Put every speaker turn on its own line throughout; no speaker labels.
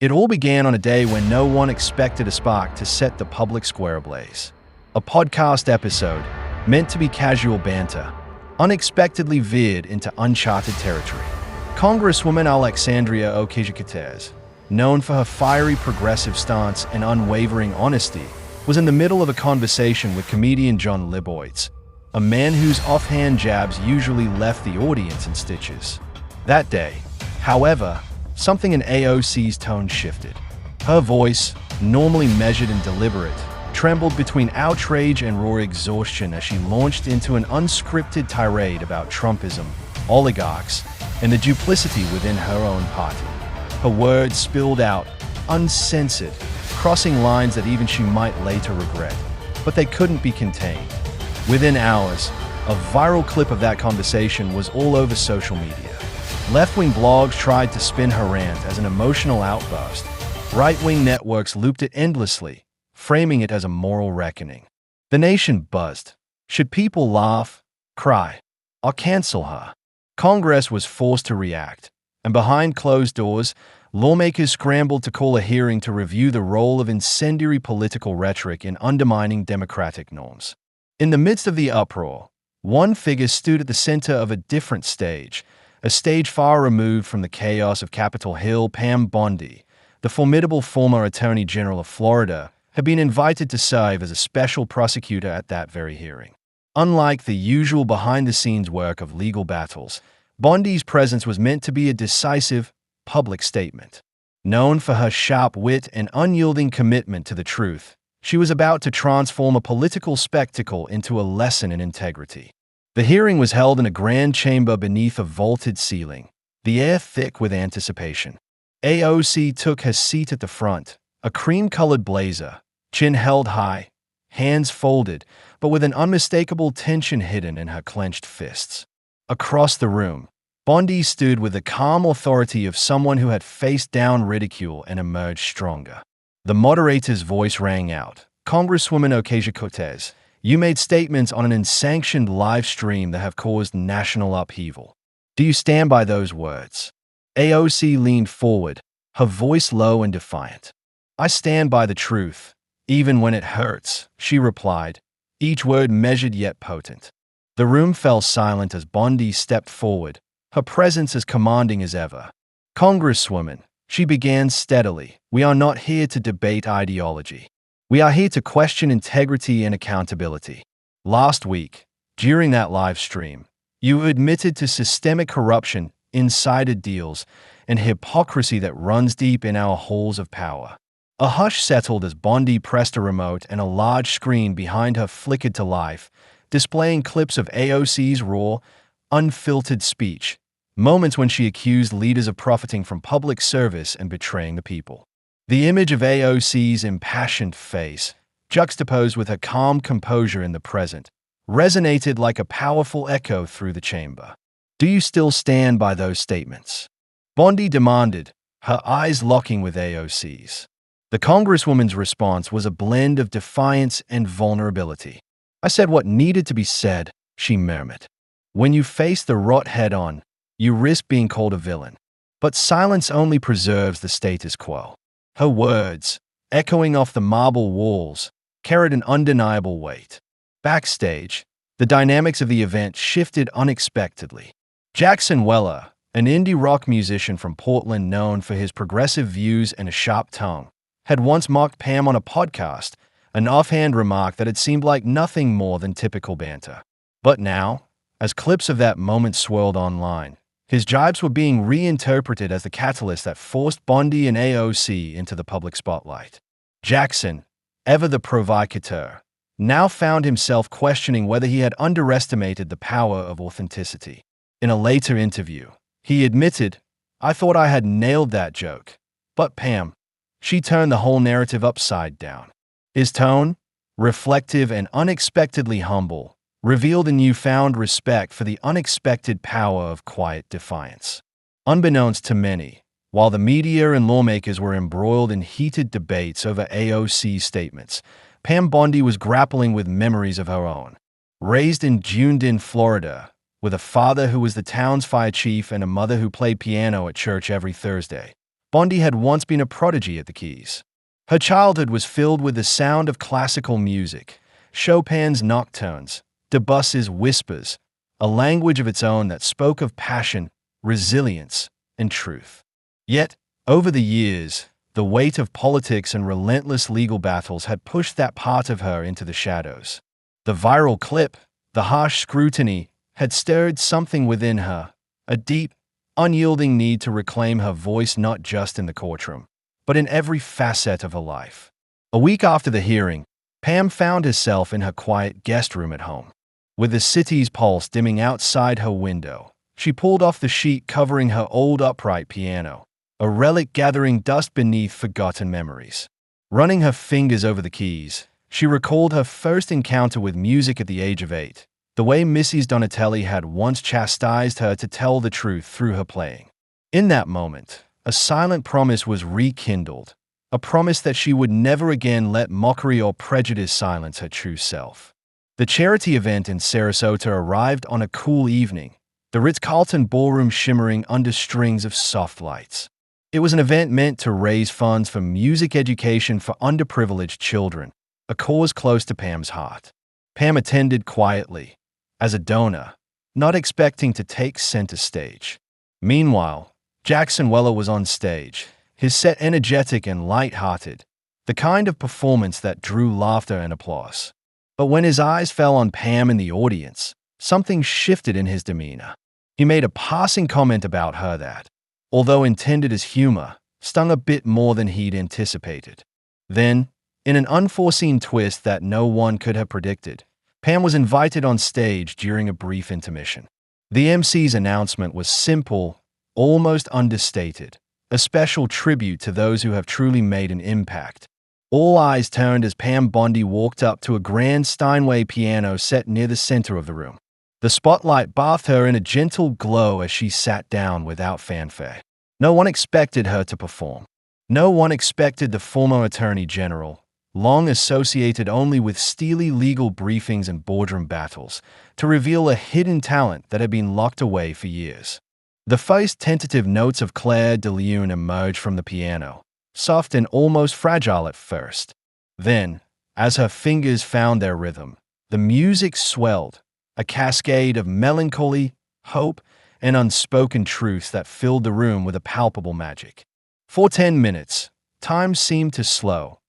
It all began on a day when no one expected a spark to set the public square ablaze. A podcast episode, meant to be casual banter, unexpectedly veered into uncharted territory. Congresswoman Alexandria Ocasio-Cortez, known for her fiery progressive stance and unwavering honesty, was in the middle of a conversation with comedian Jon Liboitz, a man whose offhand jabs usually left the audience in stitches. That day, however, something in AOC's tone shifted. Her voice, normally measured and deliberate, trembled between outrage and raw exhaustion as she launched into an unscripted tirade about Trumpism, oligarchs, and the duplicity within her own party. Her words spilled out, uncensored, crossing lines that even she might later regret. But they couldn't be contained. Within hours, a viral clip of that conversation was all over social media. Left-wing blogs tried to spin her rant as an emotional outburst. Right-wing networks looped it endlessly, framing it as a moral reckoning. The nation buzzed. Should people laugh, cry, or cancel her? Congress was forced to react, and behind closed doors, lawmakers scrambled to call a hearing to review the role of incendiary political rhetoric in undermining democratic norms. In the midst of the uproar, one figure stood at the center of a different stage, a stage far removed from the chaos of Capitol Hill. Pam Bondi, the formidable former Attorney General of Florida, had been invited to serve as a special prosecutor at that very hearing. Unlike the usual behind-the-scenes work of legal battles, Bondi's presence was meant to be a decisive, public statement. Known for her sharp wit and unyielding commitment to the truth, she was about to transform a political spectacle into a lesson in integrity. The hearing was held in a grand chamber beneath a vaulted ceiling, the air thick with anticipation. AOC took her seat at the front, a cream-colored blazer, chin held high, hands folded, but with an unmistakable tension hidden in her clenched fists. Across the room, Bondi stood with the calm authority of someone who had faced down ridicule and emerged stronger. The moderator's voice rang out. "Congresswoman Ocasio-Cortez, you made statements on an unsanctioned live stream that have caused national upheaval. Do you stand by those words?" AOC leaned forward, her voice low and defiant. "I stand by the truth, even when it hurts," she replied, each word measured yet potent. The room fell silent as Bondi stepped forward, her presence as commanding as ever. "Congresswoman," she began steadily, "we are not here to debate ideology. We are here to question integrity and accountability. Last week, during that live stream, you admitted to systemic corruption, insider deals, and hypocrisy that runs deep in our halls of power." A hush settled as Bondi pressed a remote and a large screen behind her flickered to life, displaying clips of AOC's raw, unfiltered speech, moments when she accused leaders of profiting from public service and betraying the people. The image of AOC's impassioned face, juxtaposed with her calm composure in the present, resonated like a powerful echo through the chamber. "Do you still stand by those statements?" Bondi demanded, her eyes locking with AOC's. The Congresswoman's response was a blend of defiance and vulnerability. "I said what needed to be said," she murmured. "When you face the rot head-on, you risk being called a villain. But silence only preserves the status quo." Her words, echoing off the marble walls, carried an undeniable weight. Backstage, the dynamics of the event shifted unexpectedly. Jackson Weller, an indie rock musician from Portland known for his progressive views and a sharp tongue, had once mocked Pam on a podcast, an offhand remark that had seemed like nothing more than typical banter. But now, as clips of that moment swirled online, his jibes were being reinterpreted as the catalyst that forced Bondi and AOC into the public spotlight. Jackson, ever the provocateur, now found himself questioning whether he had underestimated the power of authenticity. In a later interview, he admitted, "I thought I had nailed that joke. But Pam, she turned the whole narrative upside down." His tone, reflective and unexpectedly humble, revealed a newfound respect for the unexpected power of quiet defiance. Unbeknownst to many, while the media and lawmakers were embroiled in heated debates over AOC's statements, Pam Bondi was grappling with memories of her own. Raised in Dunedin, Florida, with a father who was the town's fire chief and a mother who played piano at church every Thursday, Bondi had once been a prodigy at the keys. Her childhood was filled with the sound of classical music, Chopin's nocturnes, Debussy's whispers, a language of its own that spoke of passion, resilience, and truth. Yet, over the years, the weight of politics and relentless legal battles had pushed that part of her into the shadows. The viral clip, the harsh scrutiny, had stirred something within her, a deep, unyielding need to reclaim her voice not just in the courtroom, but in every facet of her life. A week after the hearing, Pam found herself in her quiet guest room at home. With the city's pulse dimming outside her window, she pulled off the sheet covering her old upright piano, a relic gathering dust beneath forgotten memories. Running her fingers over the keys, she recalled her first encounter with music at the age of 8, the way Mrs. Donatelli had once chastised her to tell the truth through her playing. In that moment, a silent promise was rekindled, a promise that she would never again let mockery or prejudice silence her true self. The charity event in Sarasota arrived on a cool evening, the Ritz-Carlton ballroom shimmering under strings of soft lights. It was an event meant to raise funds for music education for underprivileged children, a cause close to Pam's heart. Pam attended quietly, as a donor, not expecting to take center stage. Meanwhile, Jackson Weller was on stage, his set energetic and light-hearted, the kind of performance that drew laughter and applause. But when his eyes fell on Pam in the audience, something shifted in his demeanor. He made a passing comment about her that, although intended as humor, stung a bit more than he'd anticipated. Then, in an unforeseen twist that no one could have predicted, Pam was invited on stage during a brief intermission. The MC's announcement was simple, almost understated, a special tribute to those who have truly made an impact. All eyes turned as Pam Bondi walked up to a grand Steinway piano set near the center of the room. The spotlight bathed her in a gentle glow as she sat down without fanfare. No one expected her to perform. No one expected the former Attorney General, long associated only with steely legal briefings and boardroom battles, to reveal a hidden talent that had been locked away for years. The first tentative notes of Claire de Lune emerged from the piano, soft and almost fragile at first. Then, as her fingers found their rhythm, the music swelled, a cascade of melancholy, hope, and unspoken truths that filled the room with a palpable magic. For 10 minutes, time seemed to slow.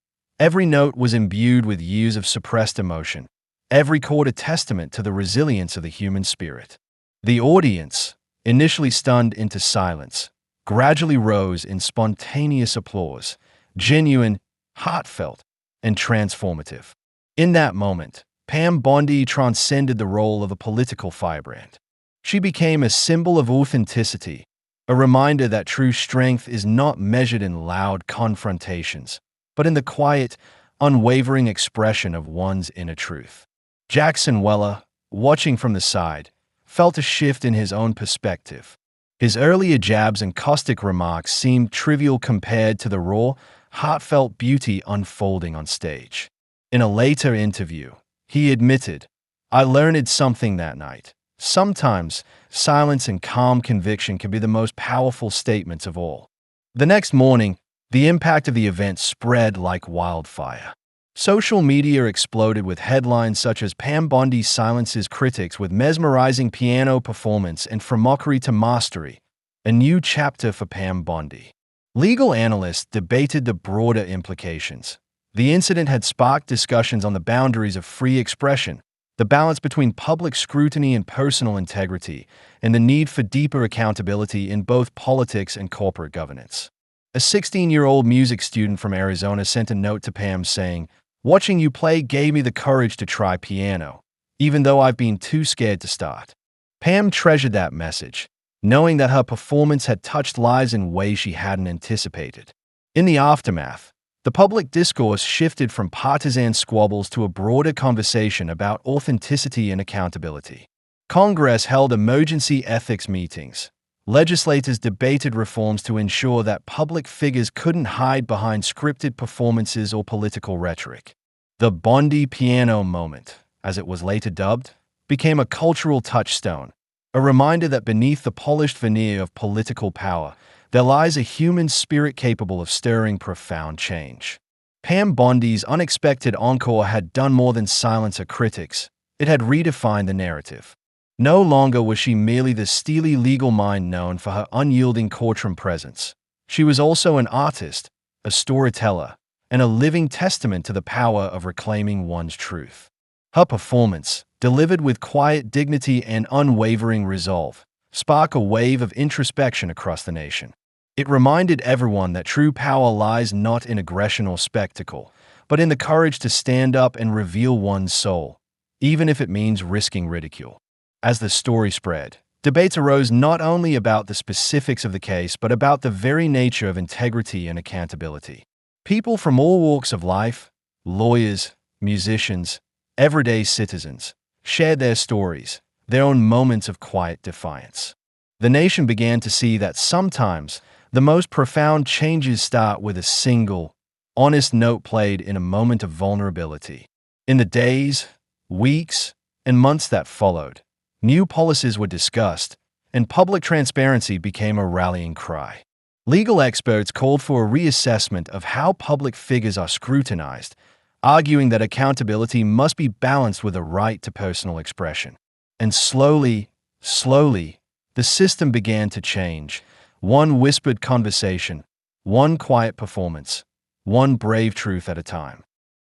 Every note was imbued with years of suppressed emotion, every chord a testament to the resilience of the human spirit. The audience, initially stunned into silence, gradually rose in spontaneous applause, genuine, heartfelt, and transformative. In that moment, Pam Bondi transcended the role of a political firebrand. She became a symbol of authenticity, a reminder that true strength is not measured in loud confrontations, but in the quiet, unwavering expression of one's inner truth. Jackson Weller, watching from the side, felt a shift in his own perspective. His earlier jabs and caustic remarks seemed trivial compared to the raw, heartfelt beauty unfolding on stage. In a later interview, he admitted, "I learned something that night. Sometimes, silence and calm conviction can be the most powerful statements of all." The next morning, the impact of the event spread like wildfire. Social media exploded with headlines such as Pam Bondi silences critics with mesmerizing piano performance and from mockery to mastery, a new chapter for Pam Bondi. Legal analysts debated the broader implications. The incident had sparked discussions on the boundaries of free expression, the balance between public scrutiny and personal integrity, and the need for deeper accountability in both politics and corporate governance. A 16-year-old music student from Arizona sent a note to Pam saying, "Watching you play gave me the courage to try piano, even though I've been too scared to start." Pam treasured that message, knowing that her performance had touched lives in ways she hadn't anticipated. In the aftermath, the public discourse shifted from partisan squabbles to a broader conversation about authenticity and accountability. Congress held emergency ethics meetings. Legislators debated reforms to ensure that public figures couldn't hide behind scripted performances or political rhetoric. The Bondi piano moment, as it was later dubbed, became a cultural touchstone, a reminder that beneath the polished veneer of political power, there lies a human spirit capable of stirring profound change. Pam Bondi's unexpected encore had done more than silence her critics. It had redefined the narrative. No longer was she merely the steely legal mind known for her unyielding courtroom presence. She was also an artist, a storyteller, and a living testament to the power of reclaiming one's truth. Her performance, delivered with quiet dignity and unwavering resolve, sparked a wave of introspection across the nation. It reminded everyone that true power lies not in aggression or spectacle, but in the courage to stand up and reveal one's soul, even if it means risking ridicule. As the story spread, debates arose not only about the specifics of the case, but about the very nature of integrity and accountability. People from all walks of life, lawyers, musicians, everyday citizens, shared their stories, their own moments of quiet defiance. The nation began to see that sometimes the most profound changes start with a single, honest note played in a moment of vulnerability. In the days, weeks, and months that followed, new policies were discussed, and public transparency became a rallying cry. Legal experts called for a reassessment of how public figures are scrutinized, arguing that accountability must be balanced with a right to personal expression. And slowly, the system began to change. One whispered conversation, one quiet performance, one brave truth at a time.